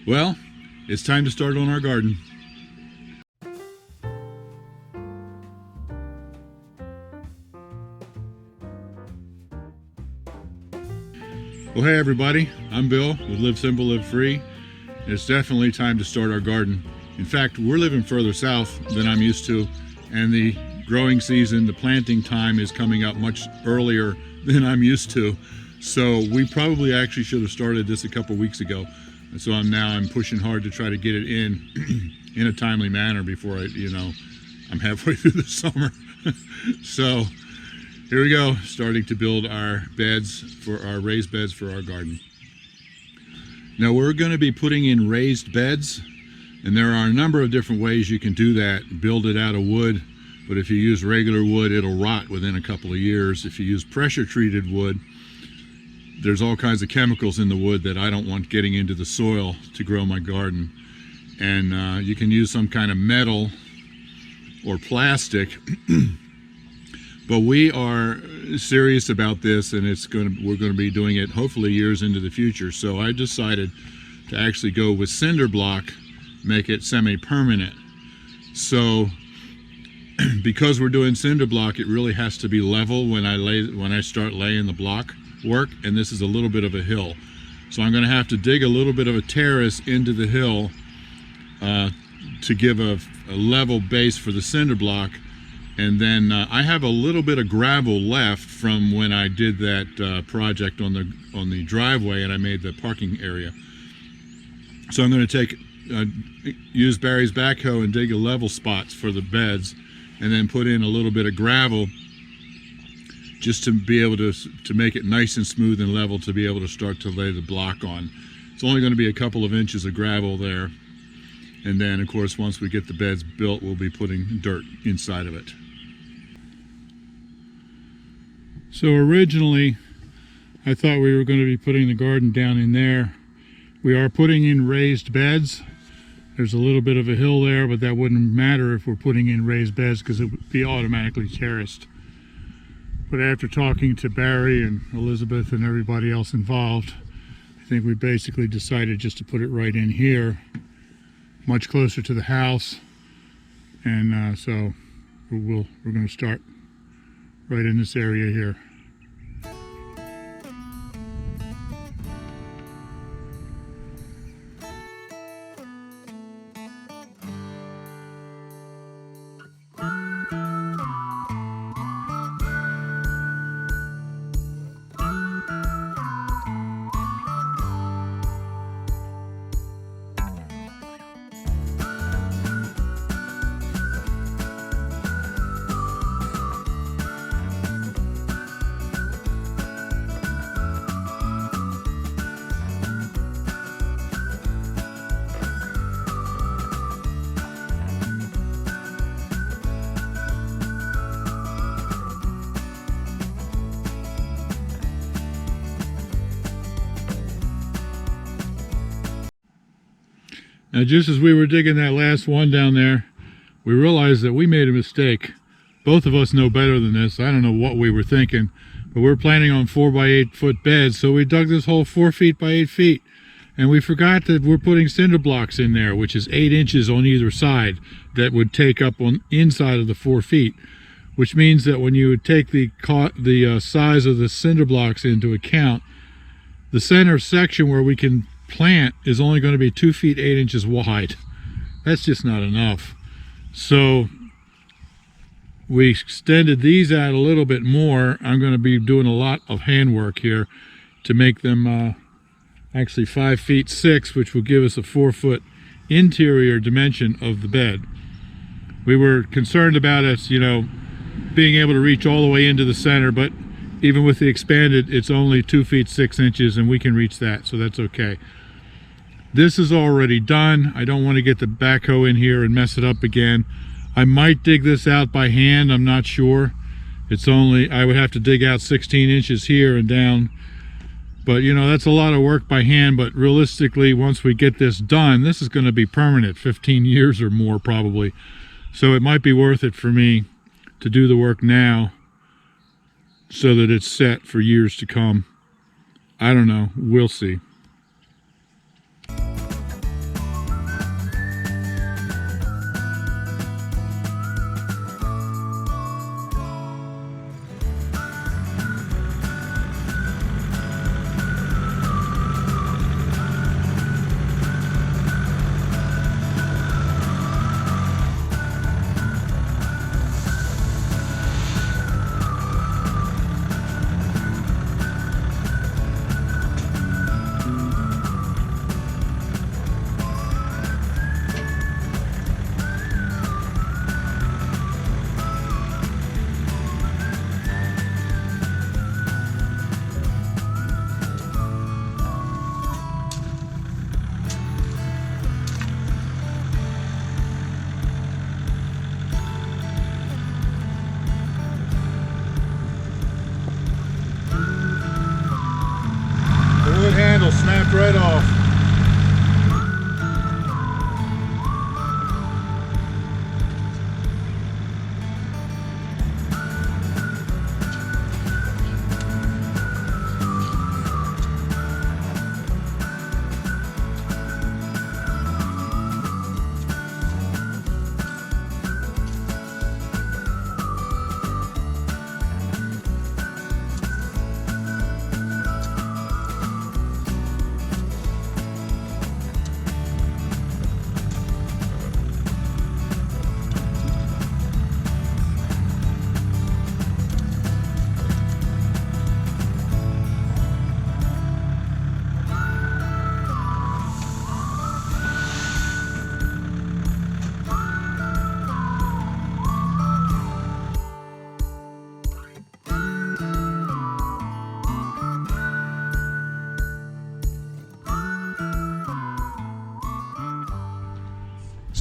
Well, it's time to start on our garden. Well, hey everybody, I'm Bill with Live Simple, Live Free. It's definitely time to start our garden. In fact, we're living further south than I'm used to, and the growing season, the planting time is coming up much earlier than I'm used to. So we probably actually should have started this a couple weeks ago. And so I'm pushing hard to try to get it in a timely manner before I'm halfway through the summer. So here we go, starting to build our beds for our raised beds for our garden. Now we're going to be putting in raised beds, and there are a number of different ways you can do that. Build it out of wood, but if you use regular wood, it'll rot within a couple of years. If you use pressure treated wood, there's all kinds of chemicals in the wood that I don't want getting into the soil to grow my garden. And you can use some kind of metal or plastic. But we are serious about this, and we're going to be doing it hopefully years into the future. So I decided to actually go with cinder block, make it semi-permanent. So because we're doing cinder block, it really has to be level when I start laying the block work, and this is a little bit of a hill. So I'm going to have to dig a little bit of a terrace into the hill to give a level base for the cinder block. And then I have a little bit of gravel left from when I did that project on the driveway, and I made the parking area. So I'm going to use Barry's backhoe and dig a level spots for the beds, and then put in a little bit of gravel just to be able to make it nice and smooth and level to be able to start to lay the block on. It's only going to be a couple of inches of gravel there. And then, of course, once we get the beds built, we'll be putting dirt inside of it. So originally, I thought we were going to be putting the garden down in there. We are putting in raised beds. There's a little bit of a hill there, but that wouldn't matter if we're putting in raised beds because it would be automatically terraced. But after talking to Barry and Elizabeth and everybody else involved, I think we basically decided just to put it right in here, much closer to the house. And so we're going to start right in this area here. Now, just as we were digging that last one down there, we realized that we made a mistake. Both of us know better than this. I don't know what we were thinking, but we're planning on 4 by 8 foot beds, so we dug this hole 4 feet by 8 feet. And we forgot that we're putting cinder blocks in there, which is 8 inches on either side, that would take up on inside of the 4 feet, which means that when you would take the size of the cinder blocks into account, the center section where we can plant is only going to be 2 feet 8 inches wide. That's just not enough. So we extended these out a little bit more. I'm going to be doing a lot of handwork here to make them actually 5 feet 6, which will give us a 4 foot interior dimension of the bed. We were concerned about us, being able to reach all the way into the center, but even with the expanded, it's only 2 feet 6 inches, and we can reach that, so that's okay. This is already done. I don't want to get the backhoe in here and mess it up again. I might dig this out by hand, I'm not sure. I would have to dig out 16 inches here and down. But that's a lot of work by hand, but realistically, once we get this done, this is going to be permanent, 15 years or more probably. So it might be worth it for me to do the work now so that it's set for years to come. I don't know, we'll see.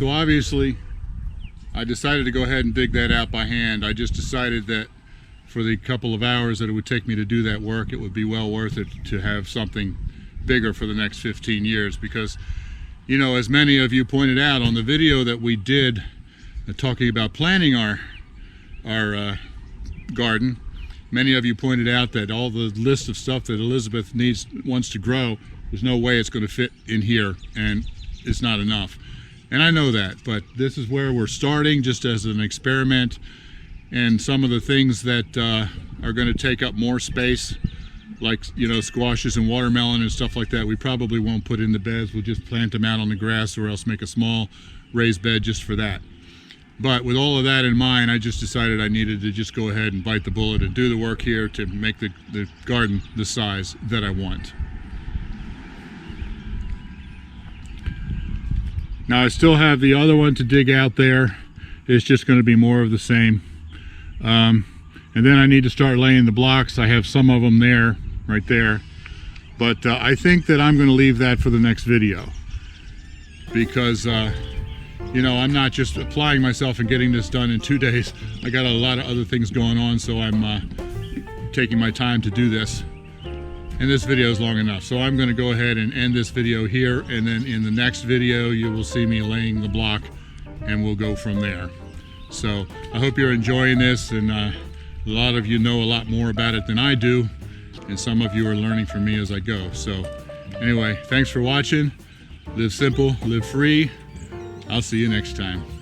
So obviously I decided to go ahead and dig that out by hand. I just decided that for the couple of hours that it would take me to do that work, it would be well worth it to have something bigger for the next 15 years, because, you know, as many of you pointed out on the video that we did talking about planting our garden, many of you pointed out that all the list of stuff that Elizabeth wants to grow, there's no way it's going to fit in here, and it's not enough. And I know that, but this is where we're starting, just as an experiment. And some of the things that are going to take up more space, like, you know, squashes and watermelon and stuff like that, we probably won't put in the beds. We'll just plant them out on the grass, or else make a small raised bed just for that. But with all of that in mind, I just decided I needed to just go ahead and bite the bullet and do the work here to make the garden the size that I want. Now I still have the other one to dig out there. It's just going to be more of the same. And then I need to start laying the blocks. I have some of them there, right there. But I think that I'm going to leave that for the next video, because you know, I'm not just applying myself and getting this done in 2 days. I got a lot of other things going on, so I'm taking my time to do this. And this video is long enough, so I'm going to go ahead and end this video here, and then in the next video you will see me laying the block, and we'll go from there. So I hope you're enjoying this, and a lot of you know a lot more about it than I do, and some of you are learning from me as I go. So anyway, thanks for watching. Live simple, live free. I'll see you next time.